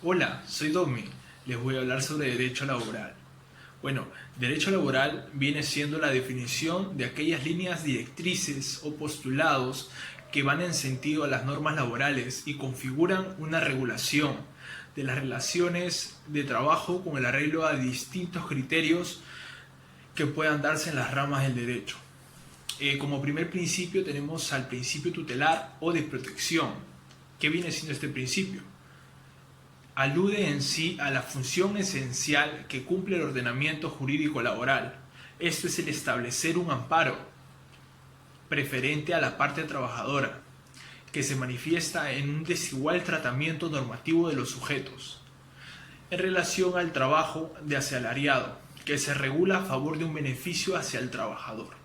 Hola, soy Domi. Les voy a hablar sobre derecho laboral. Bueno, derecho laboral viene siendo la definición de aquellas líneas directrices o postulados que van en sentido a las normas laborales y configuran una regulación de las relaciones de trabajo con el arreglo a distintos criterios que puedan darse en las ramas del derecho. Como primer principio tenemos al principio tutelar o de protección. ¿Qué viene siendo este principio? Alude en sí a la función esencial que cumple el ordenamiento jurídico laboral. Esto es el establecer un amparo preferente a la parte trabajadora, que se manifiesta en un desigual tratamiento normativo de los sujetos, en relación al trabajo de asalariado, que se regula a favor de un beneficio hacia el trabajador.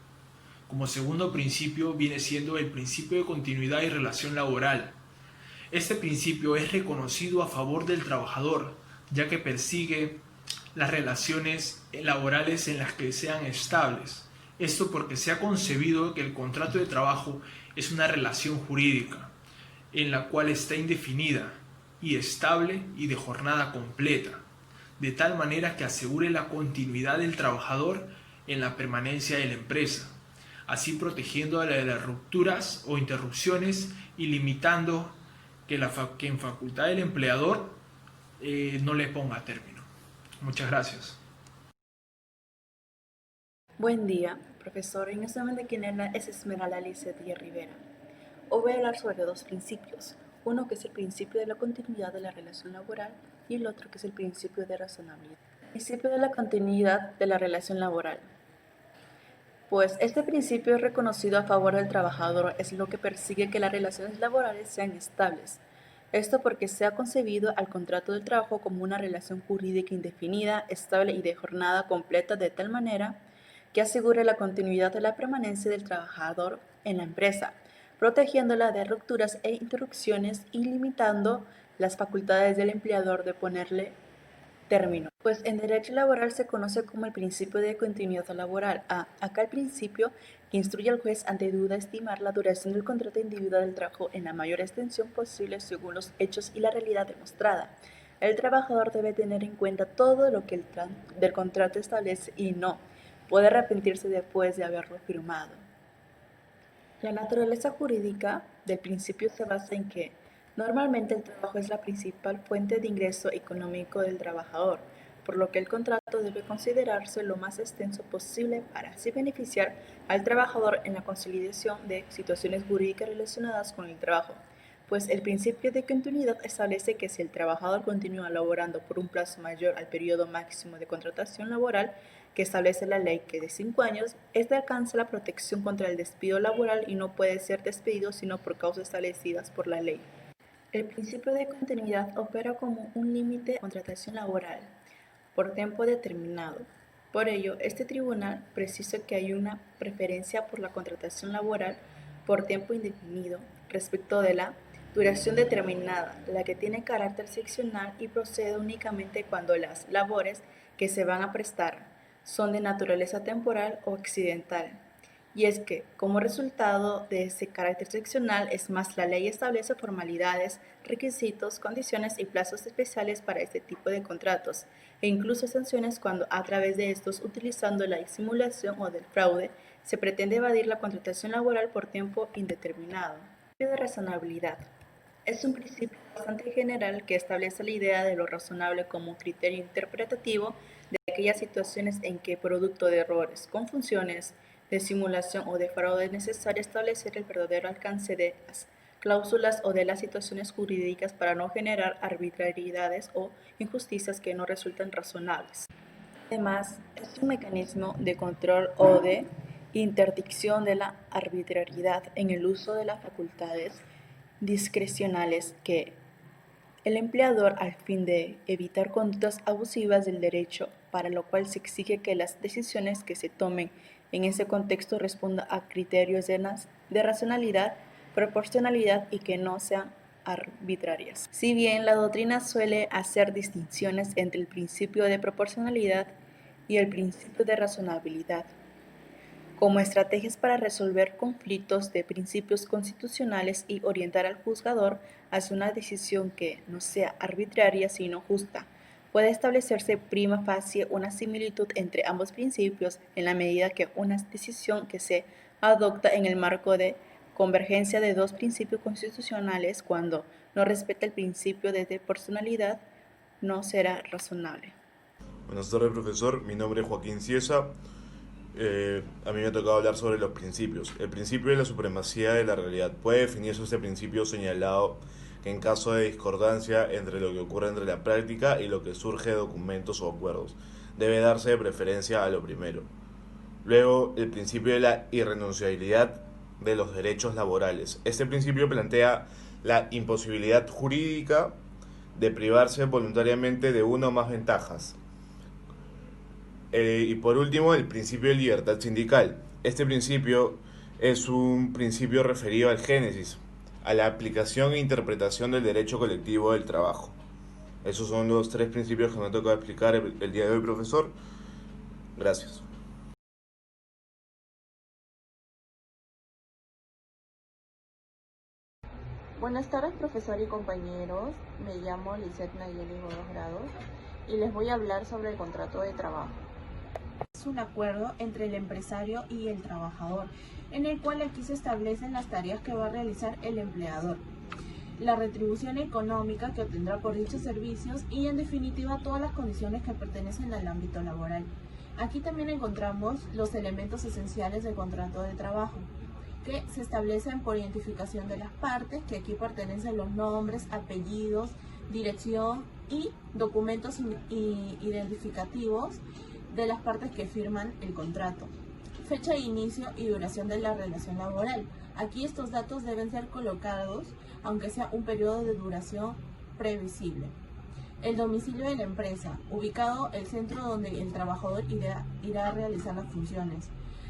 Como segundo principio viene siendo el principio de continuidad y relación laboral. Este principio es reconocido a favor del trabajador, ya que persigue las relaciones laborales en las que sean estables. Esto porque se ha concebido que el contrato de trabajo es una relación jurídica, en la cual está indefinida y estable y de jornada completa, de tal manera que asegure la continuidad del trabajador en la permanencia de la empresa, así protegiendo de las rupturas o interrupciones y limitando que en facultad del empleador no le ponga término. Muchas gracias. Buen día, profesor. En este momento quien habla es Esmeralda Lizeth Díaz Rivera. Hoy voy a hablar sobre dos principios. Uno que es el principio de la continuidad de la relación laboral y el otro que es el principio de razonabilidad. Principio de la continuidad de la relación laboral. Pues este principio es reconocido a favor del trabajador, es lo que persigue que las relaciones laborales sean estables. Esto porque se ha concebido al contrato del trabajo como una relación jurídica indefinida, estable y de jornada completa de tal manera que asegure la continuidad de la permanencia del trabajador en la empresa, protegiéndola de rupturas e interrupciones y limitando las facultades del empleador de ponerle término. Pues en derecho laboral se conoce como el principio de continuidad laboral. Acá el principio que instruye al juez ante duda estimar la duración del contrato individual del trabajo en la mayor extensión posible según los hechos y la realidad demostrada. El trabajador debe tener en cuenta todo lo que el del contrato establece y no puede arrepentirse después de haberlo firmado. La naturaleza jurídica del principio se basa en que normalmente el trabajo es la principal fuente de ingreso económico del trabajador, por lo que el contrato debe considerarse lo más extenso posible para así beneficiar al trabajador en la conciliación de situaciones jurídicas relacionadas con el trabajo, pues el principio de continuidad establece que si el trabajador continúa laborando por un plazo mayor al periodo máximo de contratación laboral, que establece la ley que de 5 años, este alcanza la protección contra el despido laboral y no puede ser despedido sino por causas establecidas por la ley. El principio de continuidad opera como un límite de contratación laboral por tiempo determinado. Por ello, este tribunal precisa que hay una preferencia por la contratación laboral por tiempo indefinido respecto de la duración determinada, la que tiene carácter seccional y procede únicamente cuando las labores que se van a prestar son de naturaleza temporal o accidental. Y es que, como resultado de ese carácter seccional, es más, la ley establece formalidades, requisitos, condiciones y plazos especiales para este tipo de contratos, e incluso sanciones cuando a través de estos, utilizando la disimulación o del fraude, se pretende evadir la contratación laboral por tiempo indeterminado. El principio de razonabilidad. Es un principio bastante general que establece la idea de lo razonable como un criterio interpretativo de aquellas situaciones en que, producto de errores, confusiones, de simulación o de fraude, es necesario establecer el verdadero alcance de las cláusulas o de las situaciones jurídicas para no generar arbitrariedades o injusticias que no resulten razonables. Además, es un mecanismo de control o de interdicción de la arbitrariedad en el uso de las facultades discrecionales que el empleador, al fin de evitar conductas abusivas del derecho, para lo cual se exige que las decisiones que se tomen en ese contexto respondan a criterios de racionalidad, proporcionalidad y que no sean arbitrarias. Si bien la doctrina suele hacer distinciones entre el principio de proporcionalidad y el principio de razonabilidad, como estrategias para resolver conflictos de principios constitucionales y orientar al juzgador hacia una decisión que no sea arbitraria sino justa. Puede establecerse prima facie una similitud entre ambos principios en la medida que una decisión que se adopta en el marco de convergencia de dos principios constitucionales cuando no respeta el principio de proporcionalidad no será razonable. Buenas tardes, profesor. Mi nombre es Joaquín Ciesa. A mí me ha tocado hablar sobre los principios. El principio de la supremacía de la realidad. Puede definirse este principio señalado que en caso de discordancia entre lo que ocurre entre la práctica y lo que surge de documentos o acuerdos, debe darse de preferencia a lo primero. Luego, el principio de la irrenunciabilidad de los derechos laborales. Este principio plantea la imposibilidad jurídica de privarse voluntariamente de una o más ventajas. Y por último, el principio de libertad sindical. Este principio es un principio referido al génesis, a la aplicación e interpretación del derecho colectivo del trabajo. Esos son los tres principios que me toca explicar el día de hoy, profesor. Gracias. Buenas tardes, profesor y compañeros. Me llamo Lisette Nayeli Godos Grados y les voy a hablar sobre el contrato de trabajo. Es un acuerdo entre el empresario y el trabajador, en el cual aquí se establecen las tareas que va a realizar el empleador, la retribución económica que obtendrá por dichos servicios y, en definitiva, todas las condiciones que pertenecen al ámbito laboral. Aquí también encontramos los elementos esenciales del contrato de trabajo, que se establecen por identificación de las partes, que aquí pertenecen los nombres, apellidos, dirección y documentos identificativos de las partes que firman el contrato. Fecha de inicio y duración de la relación laboral. Aquí estos datos deben ser colocados, aunque sea un periodo de duración previsible. El domicilio de la empresa, ubicado el centro donde el trabajador irá a realizar las funciones.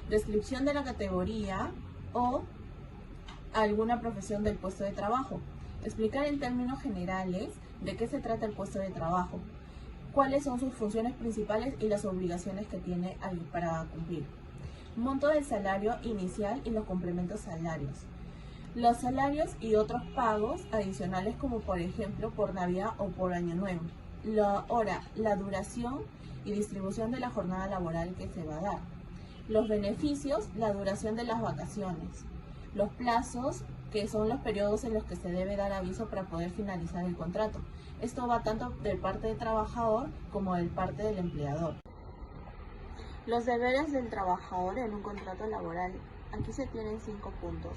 Descripción de la categoría o alguna profesión del puesto de trabajo. Explicar en términos generales de qué se trata el puesto de trabajo, cuáles son sus funciones principales y las obligaciones que tiene para cumplir. Monto del salario inicial y los complementos salarios. Los salarios y otros pagos adicionales, como por ejemplo por Navidad o por Año Nuevo. La hora, la duración y distribución de la jornada laboral que se va a dar. Los beneficios, la duración de las vacaciones. Los plazos, que son los periodos en los que se debe dar aviso para poder finalizar el contrato. Esto va tanto del parte del trabajador como del parte del empleador. Los deberes del trabajador en un contrato laboral. Aquí se tienen 5 puntos,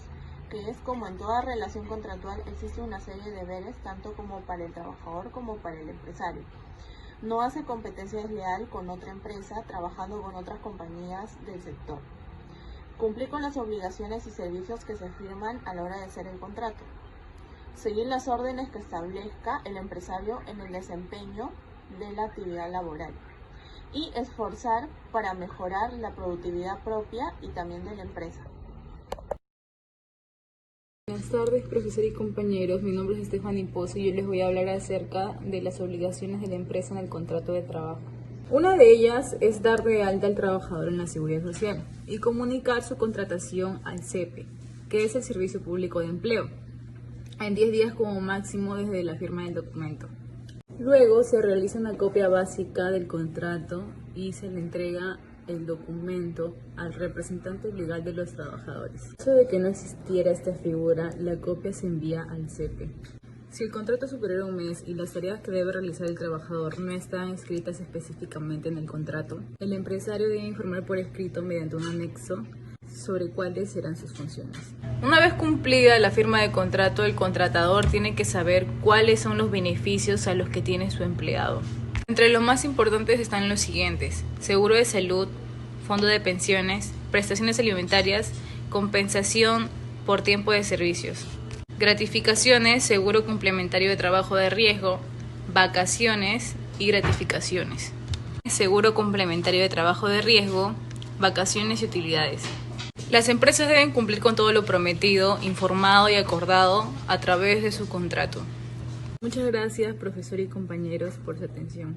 que es como en toda relación contractual existe una serie de deberes tanto como para el trabajador como para el empresario. No hace competencia desleal con otra empresa trabajando con otras compañías del sector. Cumplir con las obligaciones y servicios que se firman a la hora de hacer el contrato. Seguir las órdenes que establezca el empresario en el desempeño de la actividad laboral. Y esforzar para mejorar la productividad propia y también de la empresa. Buenas tardes, profesor y compañeros. Mi nombre es Stephanie Pozo y yo les voy a hablar acerca de las obligaciones de la empresa en el contrato de trabajo. Una de ellas es dar de alta al trabajador en la Seguridad Social y comunicar su contratación al SEPE, que es el Servicio Público de Empleo, en 10 días como máximo desde la firma del documento. Luego se realiza una copia básica del contrato y se le entrega el documento al representante legal de los trabajadores. En caso de que no existiera esta figura, la copia se envía al SEPE. Si el contrato es superior a un mes y las tareas que debe realizar el trabajador no están escritas específicamente en el contrato, el empresario debe informar por escrito mediante un anexo sobre cuáles serán sus funciones. Una vez cumplida la firma de contrato, el contratador tiene que saber cuáles son los beneficios a los que tiene su empleado. Entre los más importantes están los siguientes: seguro de salud, fondo de pensiones, prestaciones alimentarias, compensación por tiempo de servicios, gratificaciones, seguro complementario de trabajo de riesgo, vacaciones y gratificaciones. Seguro complementario de trabajo de riesgo, vacaciones y utilidades. Las empresas deben cumplir con todo lo prometido, informado y acordado a través de su contrato. Muchas gracias, profesor y compañeros, por su atención.